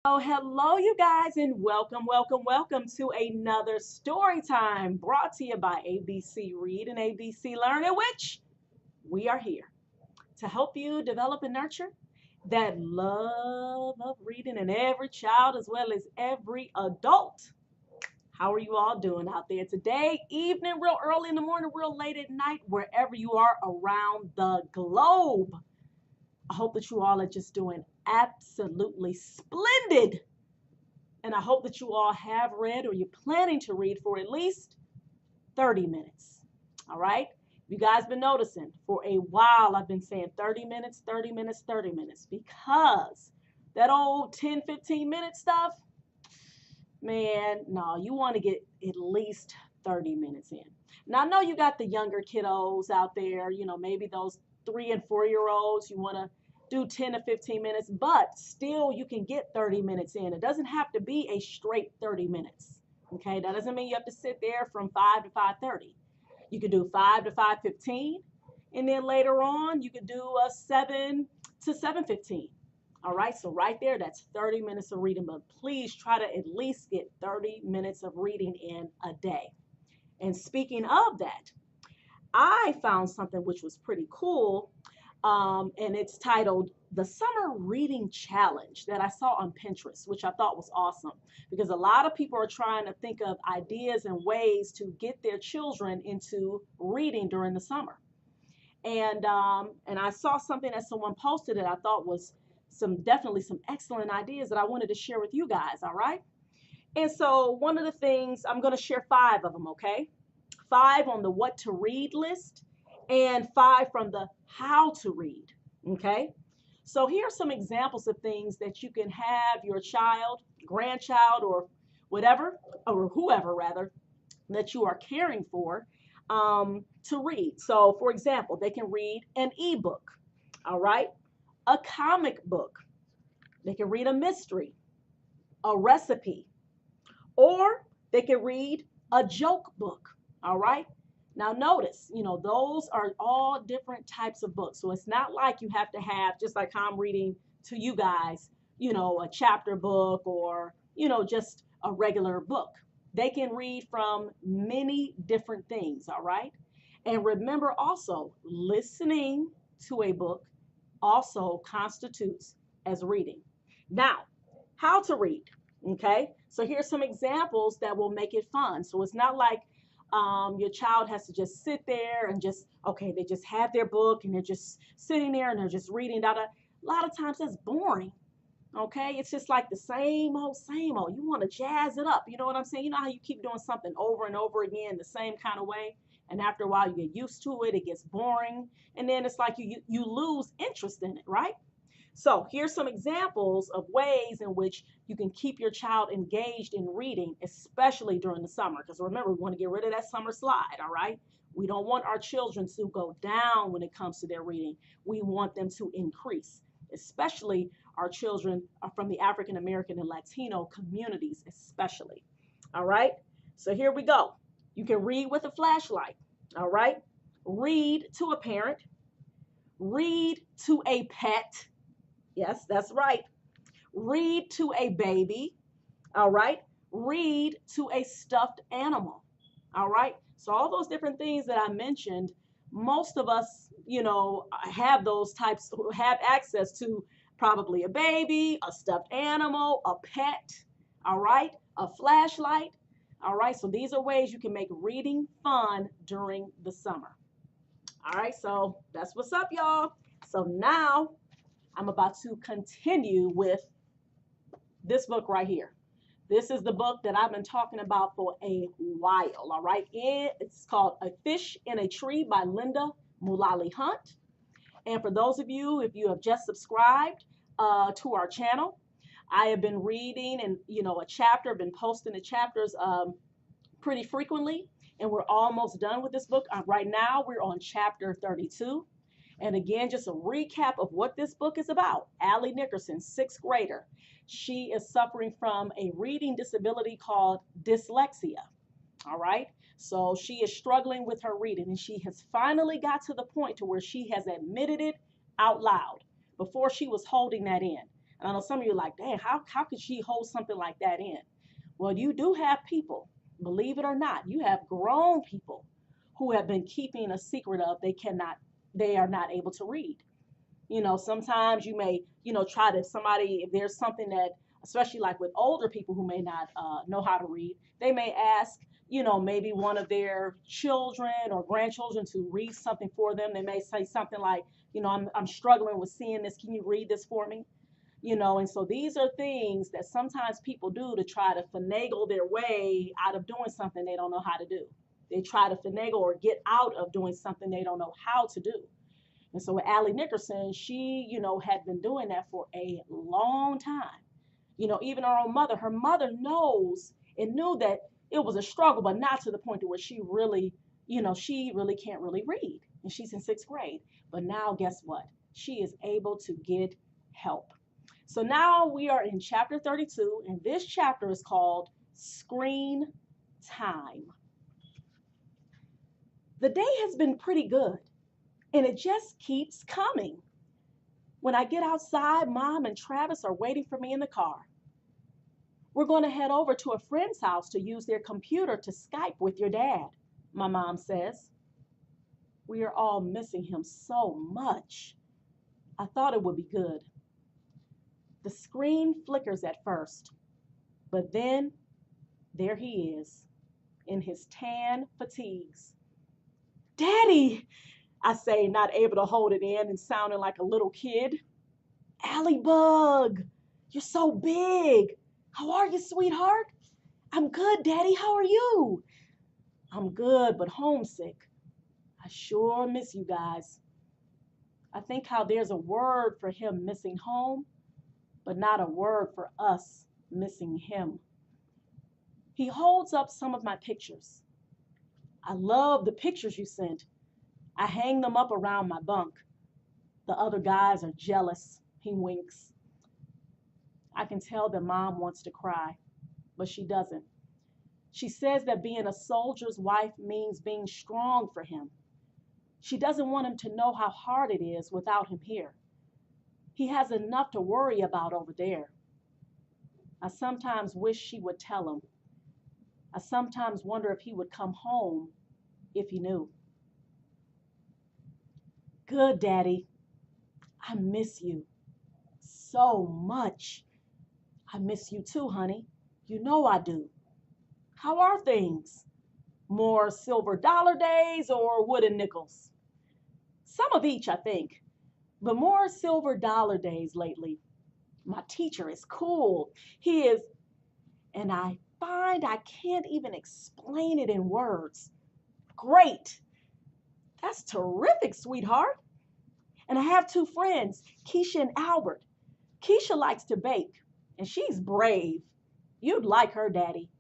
Oh, hello, you guys, and welcome to another story time brought to you by ABC Read and ABC Learn, in which we are here to help you develop and nurture that love of reading in every child as well as every adult. How are you all doing out there today? Evening, real early in the morning, real late at night, wherever you are around the globe. I hope that you all are just doing absolutely splendid. And I hope that you all have read or you're planning to read for at least 30 minutes. All right? You guys been noticing for a while I've been saying 30 minutes, 30 minutes, 30 minutes because that old 10, 15-minute stuff, man, no, you want to get at least 30 minutes in. Now, I know you got the younger kiddos out there, maybe those 3 and 4-year-olds, you want to do 10 to 15 minutes, but still you can get 30 minutes in. It doesn't have to be a straight 30 minutes. Okay, that doesn't mean you have to sit there from 5 to 5:30. You could do 5 to 5:15, and then later on you could do a 7 to 7:15. All right, so right there, that's 30 minutes of reading, but please try to at least get 30 minutes of reading in a day. And speaking of that, I found something which was pretty cool, and it's titled The Summer Reading Challenge that I saw on Pinterest, which I thought was awesome because a lot of people are trying to think of ideas and ways to get their children into reading during the summer. And I saw something that someone posted that I thought was definitely some excellent ideas that I wanted to share with you guys. All right. And so one of the things I'm going to share 5 of them. Okay, 5 on the what to read list and 5 from the how to read. Okay. So here are some examples of things that you can have your child, grandchild, or whatever, or whoever rather, that you are caring for to read. So, for example, they can read an ebook, all right, a comic book, they can read a mystery, a recipe, or they can read a joke book, all right. Now, notice, those are all different types of books. So it's not like you have to have, just like I'm reading to you guys, a chapter book or, just a regular book. They can read from many different things, all right? And remember also, listening to a book also constitutes as reading. Now, how to read, okay? So here's some examples that will make it fun. So it's not like your child has to just sit there and okay, they just have their book and they're just sitting there and they're just reading. Da, da. A lot of times that's boring. Okay, it's just like the same old, same old. You want to jazz it up. You know what I'm saying? You know how you keep doing something over and over again the same kind of way, and after a while you get used to it. It gets boring, and then it's like you lose interest in it, right? So here's some examples of ways in which you can keep your child engaged in reading, especially during the summer. Because remember, we want to get rid of that summer slide, all right? We don't want our children to go down when it comes to their reading. We want them to increase, especially our children are from the African American and Latino communities, especially. All right? So here we go. You can read with a flashlight, all right? Read to a parent, read to a pet. Yes, that's right. Read to a baby. All right. Read to a stuffed animal. All right. So all those different things that I mentioned, most of us, have those types, have access to probably a baby, a stuffed animal, a pet. All right. A flashlight. All right. So these are ways you can make reading fun during the summer. All right. So that's what's up, y'all. So now I'm about to continue with this book right here. This is the book that I've been talking about for a while, all right? It's called A Fish in a Tree by Linda Mullally Hunt. And for those of you, if you have just subscribed to our channel, I have been reading and, a chapter, I've been posting the chapters pretty frequently, and we're almost done with this book. Right now, we're on chapter 32. And again, just a recap of what this book is about. Allie Nickerson, 6th grader. She is suffering from a reading disability called dyslexia. All right. So she is struggling with her reading, and she has finally got to the point to where she has admitted it out loud. Before she was holding that in. And I know some of you are like, dang, how could she hold something like that in? Well, you do have people, believe it or not, you have grown people who have been keeping a secret of they are not able to read. Sometimes you may, try to, somebody, if there's something that, especially like with older people who may not know how to read, they may ask, maybe one of their children or grandchildren to read something for them. They may say something like, I'm struggling with seeing this. Can you read this for me? And so these are things that sometimes people do to try to finagle their way out of doing something they don't know how to do. They try to finagle or get out of doing something they don't know how to do. And so with Allie Nickerson, she, had been doing that for a long time. Even her mother knows and knew that it was a struggle, but not to the point to where she really can't really read. And she's in sixth grade. But now guess what? She is able to get help. So now we are in chapter 32, and this chapter is called Screen Time. The day has been pretty good, and it just keeps coming. When I get outside, Mom and Travis are waiting for me in the car. We're going to head over to a friend's house to use their computer to Skype with your dad, my mom says. We are all missing him so much. I thought it would be good. The screen flickers at first, but then there he is in his tan fatigues. Daddy, I say, not able to hold it in and sounding like a little kid. Allie Bug, you're so big. How are you, sweetheart? I'm good, Daddy. How are you? I'm good, but homesick. I sure miss you guys. I think how there's a word for him missing home, but not a word for us missing him. He holds up some of my pictures. I love the pictures you sent. I hang them up around my bunk. The other guys are jealous. He winks. I can tell that Mom wants to cry, but she doesn't. She says that being a soldier's wife means being strong for him. She doesn't want him to know how hard it is without him here. He has enough to worry about over there. I sometimes wish she would tell him. I sometimes wonder if he would come home if he knew. Good, Daddy. I miss you so much. I miss you too, honey. You know I do. How are things? More silver dollar days or wooden nickels? Some of each, I think, but more silver dollar days lately. My teacher is cool. He is, and I find I can't even explain it in words. Great. That's terrific, sweetheart. And I have two friends, Keisha and Albert. Keisha likes to bake, and she's brave. You'd like her, Daddy.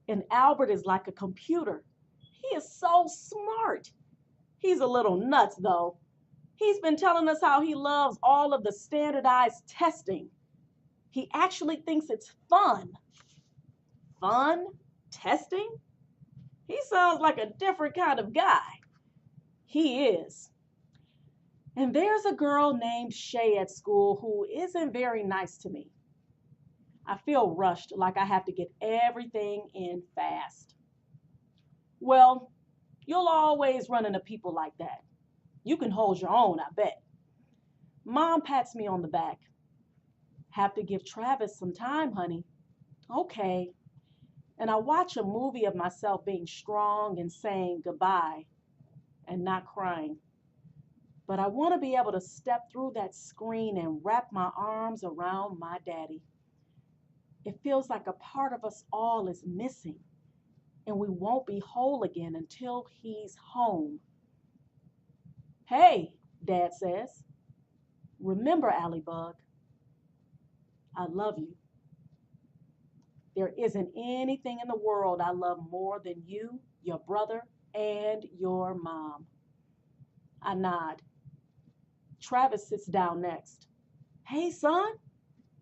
And Albert is like a computer. He is so smart. He's a little nuts, though. He's been telling us how he loves all of the standardized testing. He actually thinks it's fun. Fun? Testing? He sounds like a different kind of guy. He is. And there's a girl named Shay at school who isn't very nice to me. I feel rushed, like I have to get everything in fast. Well, you'll always run into people like that. You can hold your own, I bet. Mom pats me on the back. Have to give Travis some time, honey. Okay. And I watch a movie of myself being strong and saying goodbye and not crying. But I want to be able to step through that screen and wrap my arms around my daddy. It feels like a part of us all is missing, and we won't be whole again until he's home. Hey, Dad says, remember, Allie Bug, I love you. There isn't anything in the world I love more than you, your brother, and your mom. I nod. Travis sits down next. Hey, son,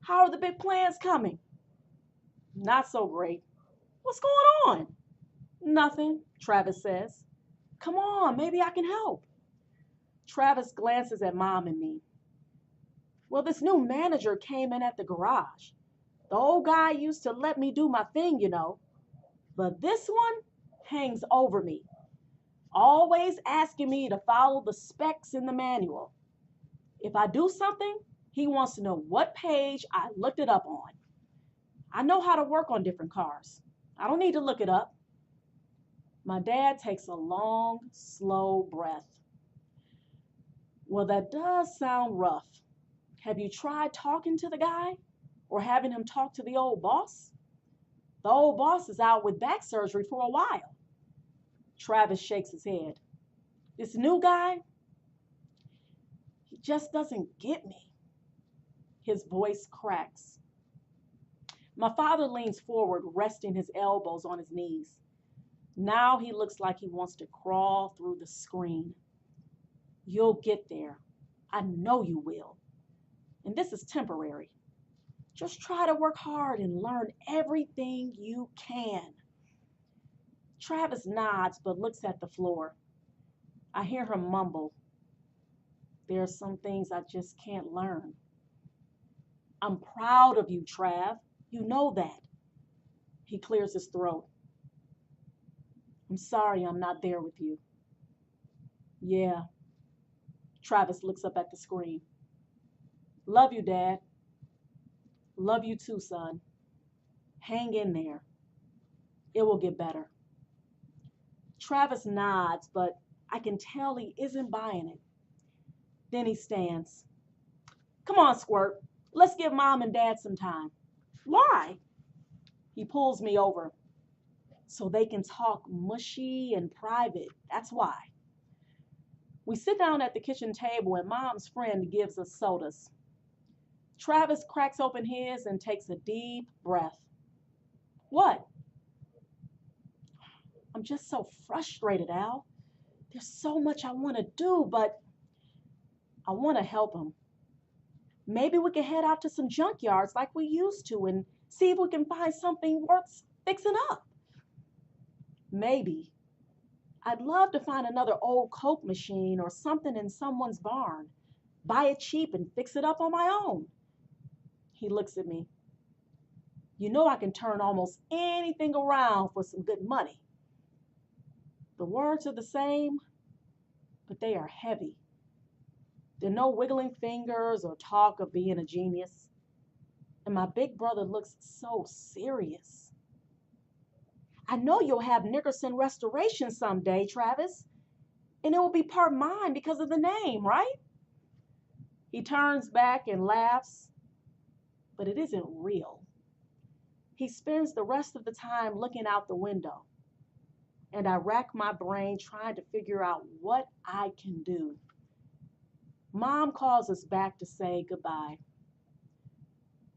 how are the big plans coming? Not so great. What's going on? Nothing, Travis says. Come on, maybe I can help. Travis glances at Mom and me. Well, this new manager came in at the garage. The old guy used to let me do my thing, but this one hangs over me, always asking me to follow the specs in the manual. If I do something, he wants to know what page I looked it up on. I know how to work on different cars. I don't need to look it up. My dad takes a long, slow breath. Well, that does sound rough. Have you tried talking to the guy or having him talk to the old boss? The old boss is out with back surgery for a while. Travis shakes his head. This new guy, he just doesn't get me. His voice cracks. My father leans forward, resting his elbows on his knees. Now he looks like he wants to crawl through the screen. You'll get there. I know you will. And this is temporary. Just try to work hard and learn everything you can. Travis nods but looks at the floor. I hear him mumble. There are some things I just can't learn. I'm proud of you, Trav. You know that. He clears his throat. I'm sorry I'm not there with you. Yeah. Travis looks up at the screen. Love you, Dad. Love you too, son. Hang in there. It will get better. Travis nods, but I can tell he isn't buying it. Then he stands. Come on, Squirt. Let's give Mom and Dad some time. Why? He pulls me over. So they can talk mushy and private. That's why. We sit down at the kitchen table and Mom's friend gives us sodas. Travis cracks open his and takes a deep breath. What? I'm just so frustrated, Al. There's so much I want to do, but I want to help him. Maybe we can head out to some junkyards like we used to and see if we can find something worth fixing up. Maybe. I'd love to find another old Coke machine or something in someone's barn. Buy it cheap and fix it up on my own. He looks at me. You know I can turn almost anything around for some good money. The words are the same, but they are heavy. There are no wiggling fingers or talk of being a genius. And my big brother looks so serious. I know you'll have Nickerson Restoration someday, Travis. And it will be part mine because of the name, right? He turns back and laughs, but it isn't real. He spends the rest of the time looking out the window. And I rack my brain trying to figure out what I can do. Mom calls us back to say goodbye.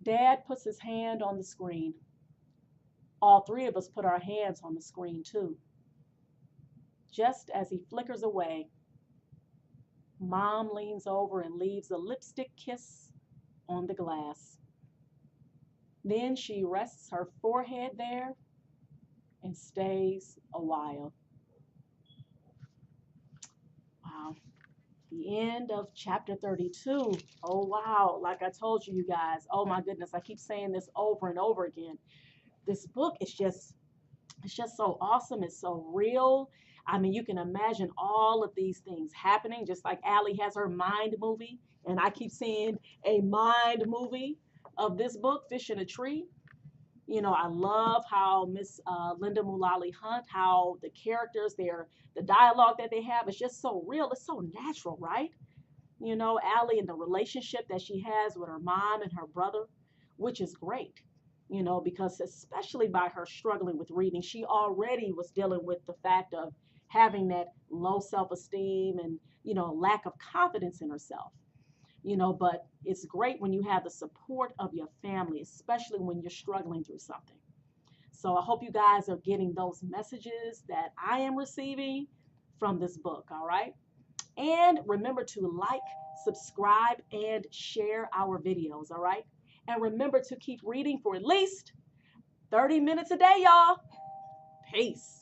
Dad puts his hand on the screen. All three of us put our hands on the screen too. Just as he flickers away, Mom leans over and leaves a lipstick kiss on the glass. Then she rests her forehead there and stays a while. Wow. The end of chapter 32. Oh, wow. Like I told you, you guys. Oh, my goodness. I keep saying this over and over again. This book is just, it's just so awesome. It's so real. I mean, you can imagine all of these things happening, just like Allie has her mind movie. And I keep seeing a mind movie of this book, Fish in a Tree. You know, I love how Miss Linda Mullally Hunt, how the characters, the dialogue that they have is just so real. It's so natural, right? You know, Allie and the relationship that she has with her mom and her brother, which is great. You know, because especially by her struggling with reading, she already was dealing with the fact of having that low self-esteem and, you know, lack of confidence in herself. You know, but it's great when you have the support of your family, especially when you're struggling through something. So I hope you guys are getting those messages that I am receiving from this book, all right? And remember to like, subscribe, and share our videos, all right? And remember to keep reading for at least 30 minutes a day, y'all. Peace.